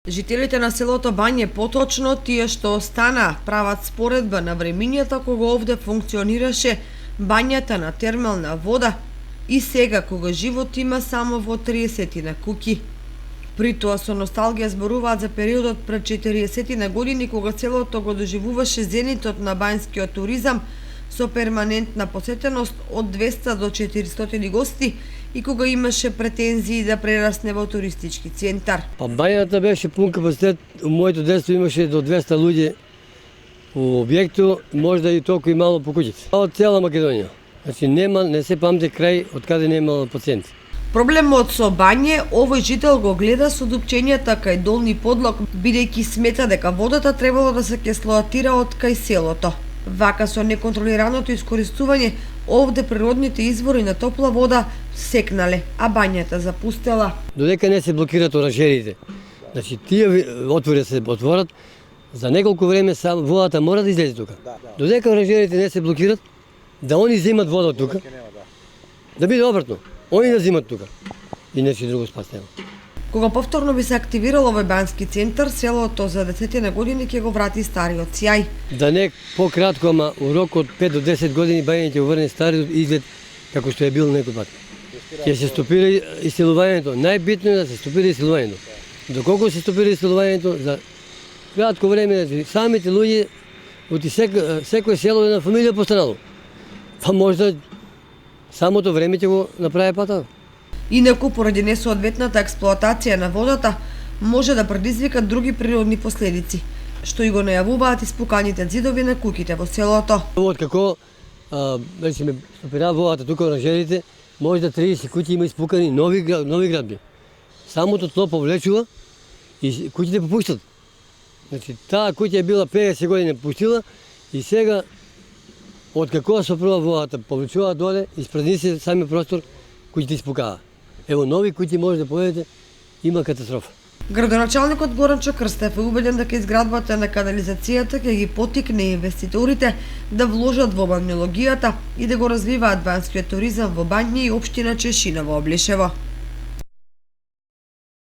Жителите на селото Бање, поточно тие што остана, прават споредба на времињата кога овде функционираше бањата на термална вода и сега кога живот има само во 30 куќи. При тоа со носталгија зборуваат за периодот пред 40 години кога селото го доживуваше зенитот на бањскиот туризам со перманентна посетеност од 200 до 400 гости и кога имаше претензии да прерасне во туристички центар. Па бањата беше пун капацитет, у моето детство имаше до 200 луѓе у објекту, можда и толку и мало по куќите. Од цела Македонија. Значи не се памти крај од каде не имало пациенти. Проблемот со Бање овој жител го гледа со дупчењата кај Долни Подлог, бидејќи смета дека водата требало да се кислоатира од кај селото. Вака со неконтролираното искористување, овде природните извори на топла вода секнале, а бањата запустела. Додека не се блокираат оранжериите, значи тие отвори се отворат, за неколку време водата мора да излезе тука. Додека оранжериите не се блокират, да они земат вода од тука, да биде обратно, они да земат тука. Иначе друго спас нема. Кога повторно би се активирал овој бански центар, селото за 10 години ќе го врати стариот сјај. Да не пократко, ама у рок од 5 до 10 години Бања ќе врне стариот изглед како што е бил некој пат. Ќе се стопира исцелувањето. Најбитно е да се стопира исцелувањето. Доколку се стопира исцелувањето, за кратко време самите луѓе од секој село една фамилија постанало. Па можда самото време ќе го направи патот. Инаку, поради несоодветната експлоатација на водата, може да предизвика други природни последици, што и го најавуваат испуканите ѕидови на куќите во селото. Од како речеме стопира водата тука оранжерите, може да 30 куќи има испукани нови градби. Самото тло повлечува и куќите попуштат. Значи таа куќа е била 50 години пуштила и сега од како сопрува водата повлечува доле, испразни се сами простор, куќите испукаа. Ево нови куќи може да поведете, има катастрофа. Градоначалникот Горанчо Крстев е убеден дека изградбата на канализацијата ќе ги поттикне инвеститорите да вложат во балнеологијата и да го развиваат банскиот туризам во Бања и општина Чешина во Облишево.